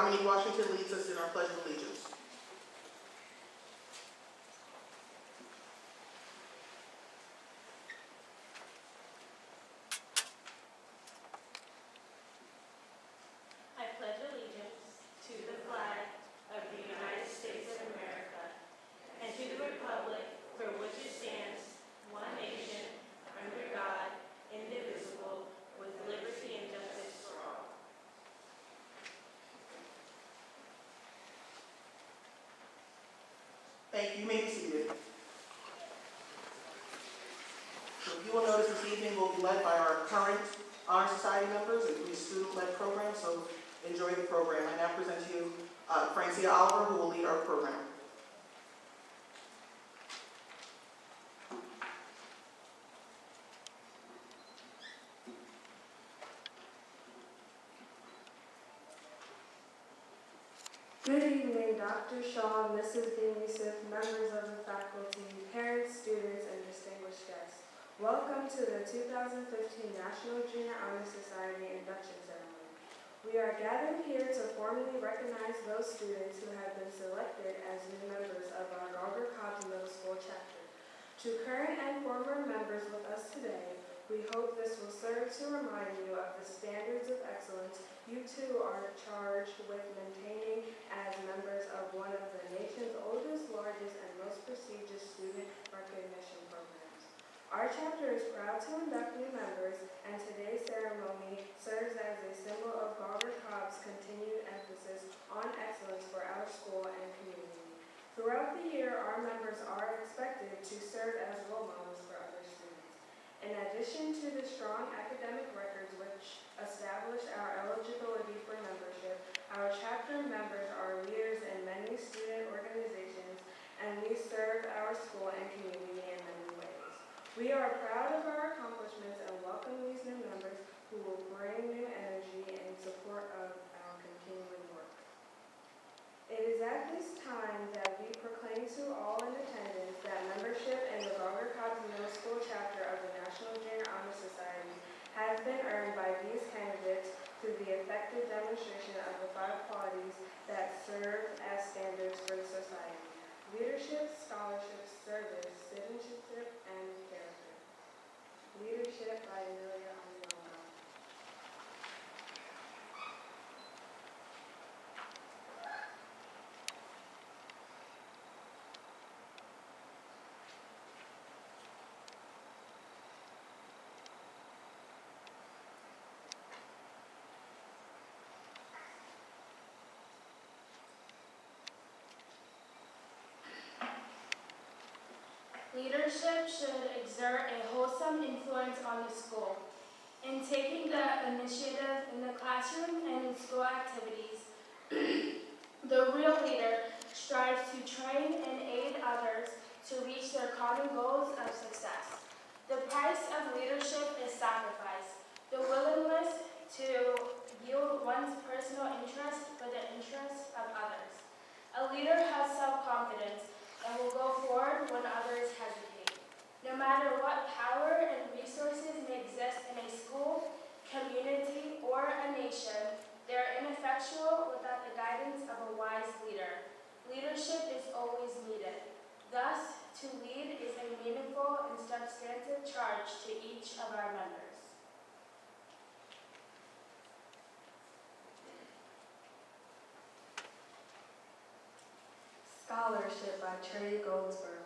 Dominique Washington leads us in our Pledge of Allegiance. I pledge allegiance to the flag of the United States of America and to the republic for which it stands, one nation, under God, indivisible, with liberty and justice for all. Thank you. You may be seated. So you will notice this evening will be led by our current Honor Society members and 3 student-led programs, so enjoy the program. I now present to you Francia Oliver, who will lead our program. Good evening, Dr. Shaw, Mrs. Yusuf, members of the faculty, parents, students, and distinguished guests. Welcome to the 2015 National Junior Honor Society Induction Ceremony. We are gathered here to formally recognize those students who have been selected as new members of our Crawford Middle School chapter. To current and former members with us today, we hope this will serve to remind you of the standards of excellence you too are charged with maintaining as members of one of the nation's oldest, largest, and most prestigious student recognition programs. Our chapter is proud to induct new members, and today's ceremony serves as a symbol of Crawford Cobb's continued emphasis on excellence for our school and community. Throughout the year, our members are expected to serve as role models for other students. In addition to the strong academic records which establish our eligibility for membership, our chapter members are leaders in many student organizations, and we serve our school and community in many ways. We are proud of our accomplishments and welcome these new members who will bring new energy in support of our continuing work. It is at this time that we proclaim to all in attendance that membership in the Crawford Middle School chapter of the National Junior Honor Society has been earned by these candidates through the effective demonstration of the 5 qualities that serve as standards for the society: leadership, scholarship, service, citizenship, and character. Leadership by Amelia Ayala. Leadership should exert a wholesome influence on the school. In taking the initiative in the classroom and in school activities, the real leader strives to train and aid others to reach their common goals of success. The price of leadership is sacrifice, the willingness to yield one's personal interest for the interests of others. A leader has self-confidence and will go forward when others hesitate. No matter what power and resources may exist in a school, community, or a nation, they are ineffectual without the guidance of a wise leader. Leadership is always needed. Thus, to lead is a meaningful and substantive charge to each of our members. Scholarship by Charlee Goldsboro.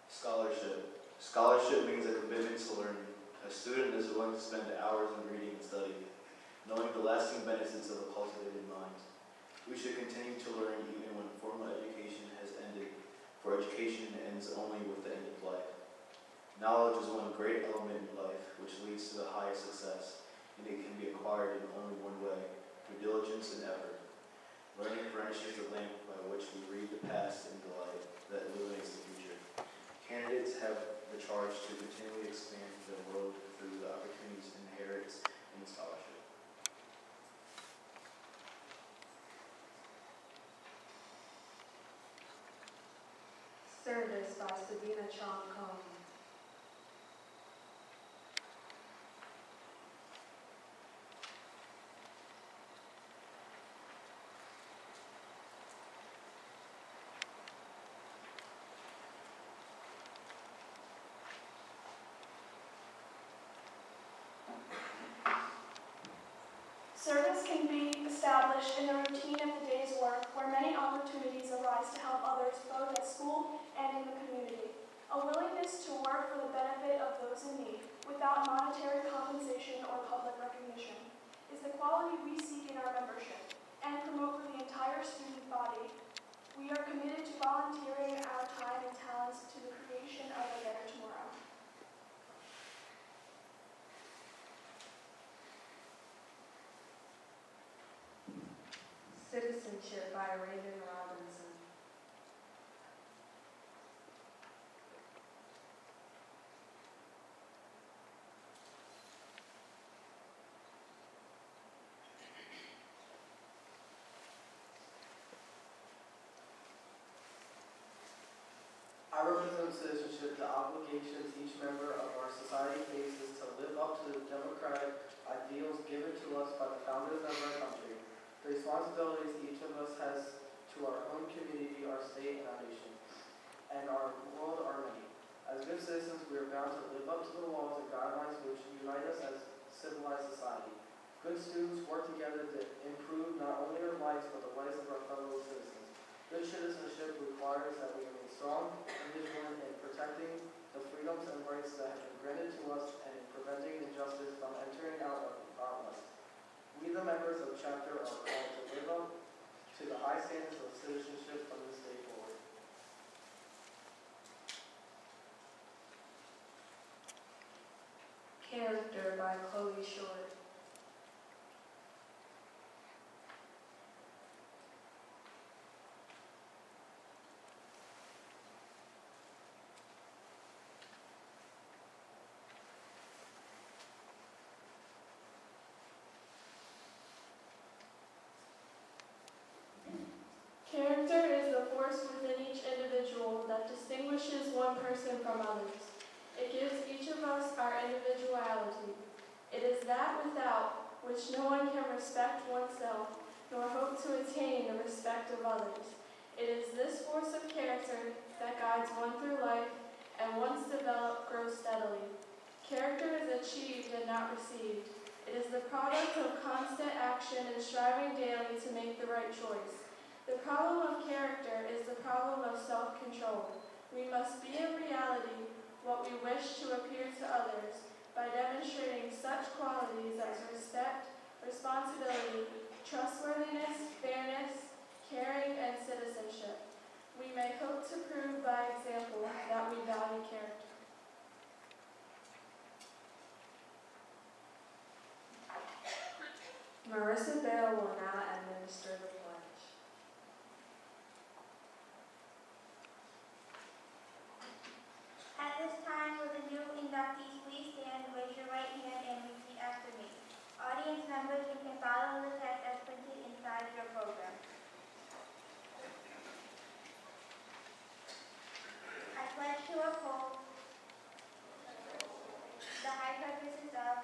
Scholarship. Scholarship means a commitment to learning. A student is willing to spend hours in reading and studying, knowing the lasting benefits of a cultivated mind. We should continue to learn even when formal education has ended, for education ends only with the end of life. Knowledge is one great element in life which leads to the highest success, and it can be acquired in only one way, through diligence and effort. Learning furnishes the lamp by which we read the past in delight, that illuminates the future. Candidates have the charge to continually expand the world through the opportunities inherent in the scholarship. Service by Sabina Chong Kong. Service can be established in the routine of the day's work, where many opportunities arise to help others both at school and in the community. A willingness to work for the benefit of those in need, without monetary compensation or public recognition, is the quality we seek in our membership and promote for the entire student body. We are committed to volunteering our time and talents to the creation of a better tomorrow. Citizenship by Raymond Robinson. I represent citizenship, the obligations each member of our society faces to live up to the democratic ideals given to us by the founders of our country. The responsibilities each of us has to our own community, our state, and our nation, and our world are many. As good citizens, we are bound to live up to the laws and guidelines which unite us as civilized society. Good students work together to improve not only our lives, but the lives of our fellow citizens. Good citizenship requires that we remain strong and vigilant in protecting the freedoms and rights that have been granted to us and in preventing injustice from entering out of our lives. We, the members of chapter, are called to live up to the high standards of citizenship from this day forward. Character by Chloe Short. Character is the force within each individual that distinguishes one person from others. It gives each of us our individuality. It is that without which no one can respect oneself, nor hope to attain the respect of others. It is this force of character that guides one through life, and once developed, grows steadily. Character is achieved and not received. It is the product of constant action and striving daily to make the right choice. The problem of character is the problem of self-control. We must be in reality what we wish to appear to others by demonstrating such qualities as respect, responsibility, trustworthiness, fairness, caring, and citizenship. We may hope to prove by example that we value character. Marissa Bale will now administer the pledge. At this time, will the new inductees please stand, raise your right hand, and repeat after me. Audience members, you can follow the text as printed inside your program. I pledge to uphold the high purposes of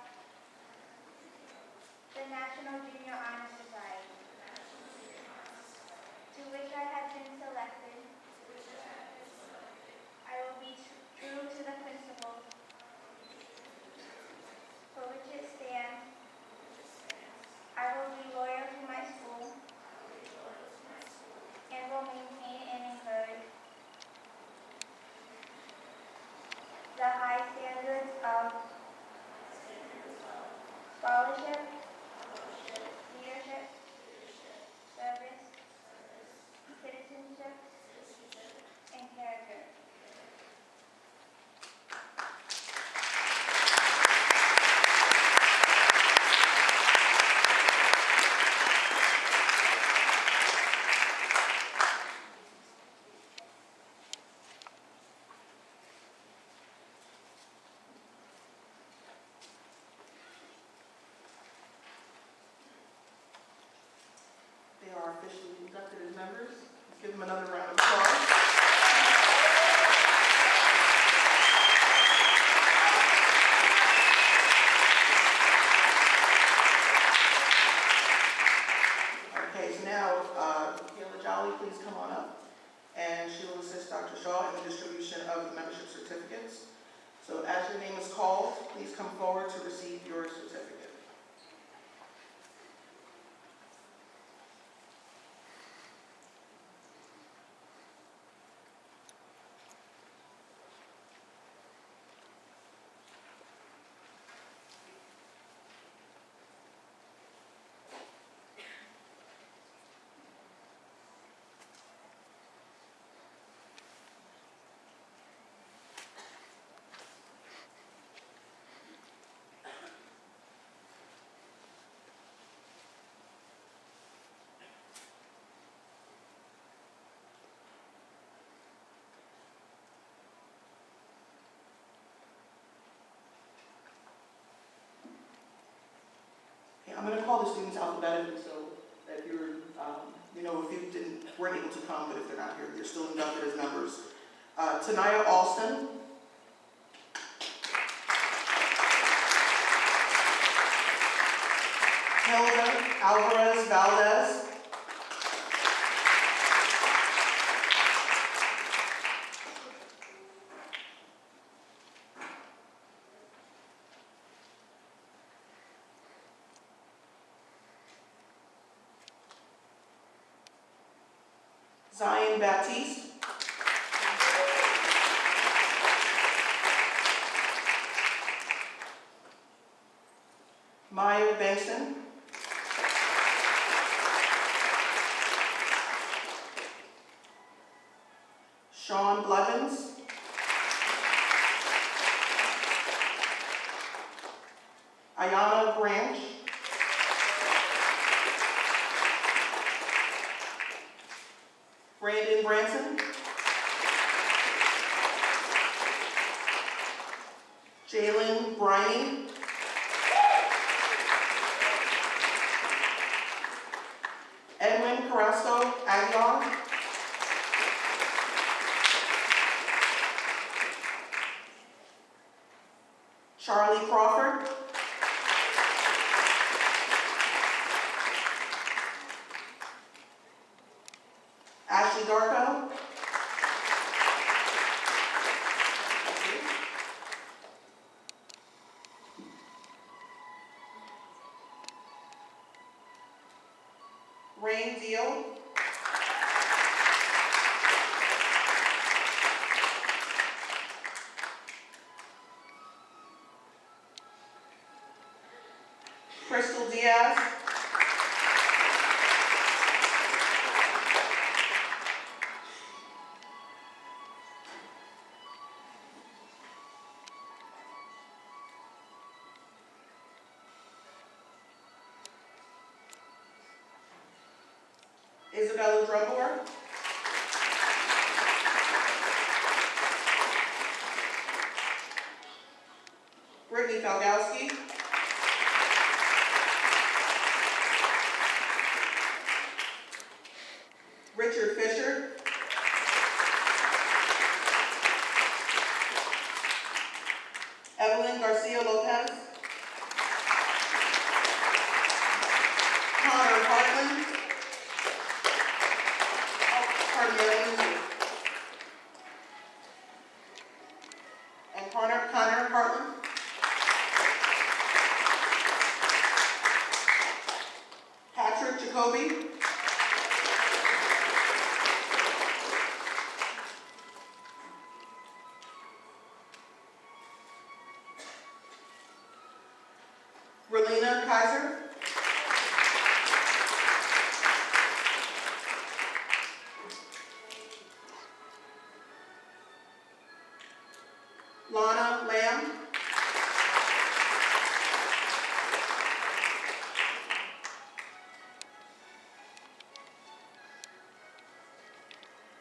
the National Junior Honor Society, to which I have been selected. I will be true to the principles for which it stands. I will be loyal to my school and will maintain and encourage the high standards of scholarship, leadership, service, citizenship, and character. him another round of applause. Okay, so now, Charlee, please come on up, and she will assist Dr. Shaw in the distribution of the membership certificates. So as your name is called, please come forward to receive your certificate. I'm going to call the students alphabetically, so that you're, if you weren't able to come, but if they're not here, they're still inducted as members. Tanaya Alston. Hilda Alvarez Valdez. Zion Baptiste. Maya Benson. Sean Blevins. Ayana Branch. Brandon Branson. Jalen Briney. Edwin Carrasco Aguilar. Charlee Crawford. Ashley Darko. Rain Deal. Crystal Diaz. Isabella Drummore. Brittany Falgowski. Richard Fisher. Evelyn Garcia Lopez. Connor Hartland. And Connor Hartland. Patrick Jacoby. Relina Kaiser. Lana Lamb.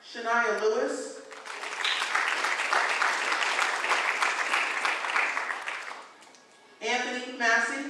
Shania Lewis. Anthony Massey.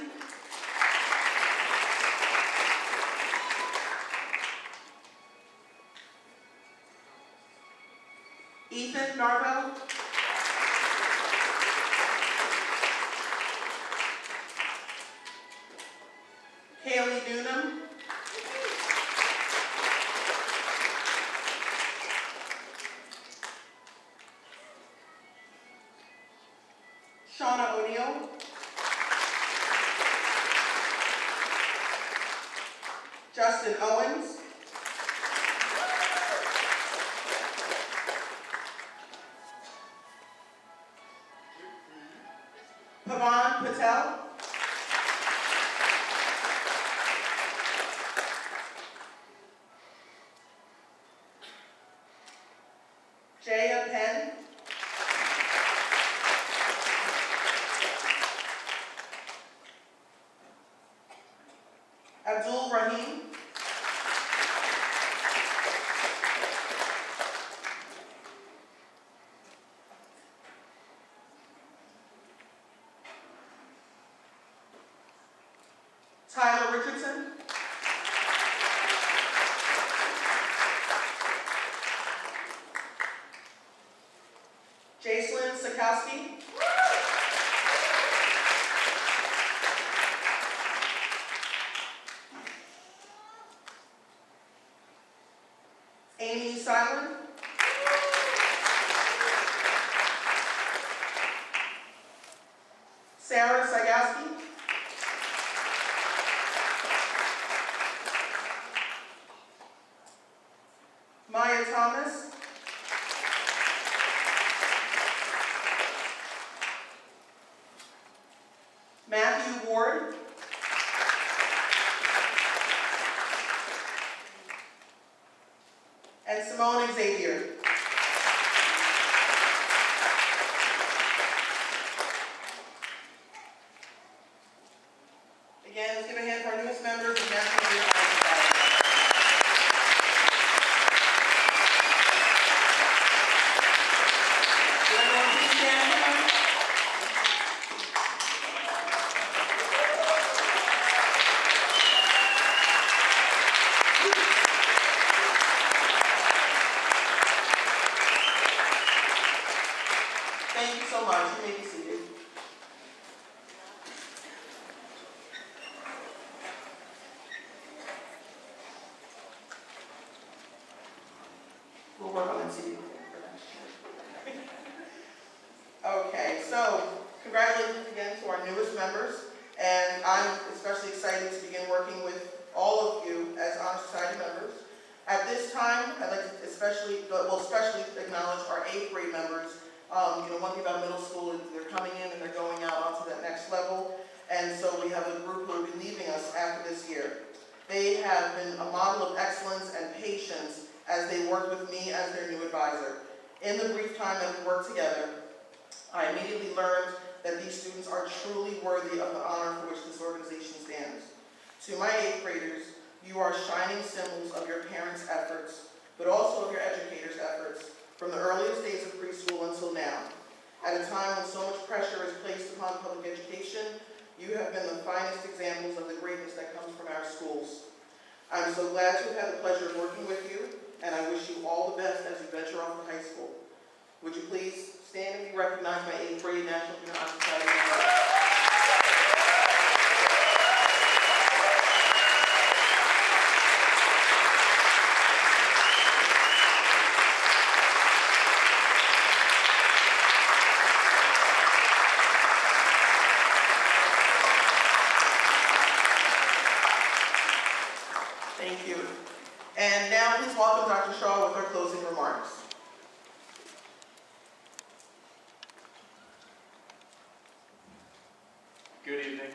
O'Neill. Justin Owens. Pavan Patel. Jaya Penn. Abdul Rahim. Tyler Richardson. Jacelyn Sikowski. Amy Silent. Sarah Sagowski. Maya Thomas. Matthew Ward. And Simone Xavier. Again, let's give a hand for our newest members of National Junior Honor Society. Will everyone please stand for them? Thank you so much. You may be seated. We'll work on that seating for next year. Okay, so congratulations again to our newest members, and I'm especially excited to begin working with all of you as Honor Society members. At this time, I'd like to especially acknowledge our 8th grade members. One thing about middle school is they're coming in and they're going out onto that next level, and so we have a group who will be leaving us after this year. They have been a model of excellence and patience as they worked with me as their new advisor. In the brief time that we worked together, I immediately learned that these students are truly worthy of the honor for which this organization stands. To my 8th graders, you are shining symbols of your parents' efforts, but also of your educators' efforts, from the earliest days of preschool until now. At a time when so much pressure is placed upon public education, you have been the finest examples of the greatness that comes from our schools. I'm so glad to have had the pleasure of working with you, and I wish you all the best as you venture off to high school. Would you please stand and be recognized by 8th grade National Junior Honor Society members? Thank you. And now please welcome Dr. Shaw with her closing remarks. Good evening.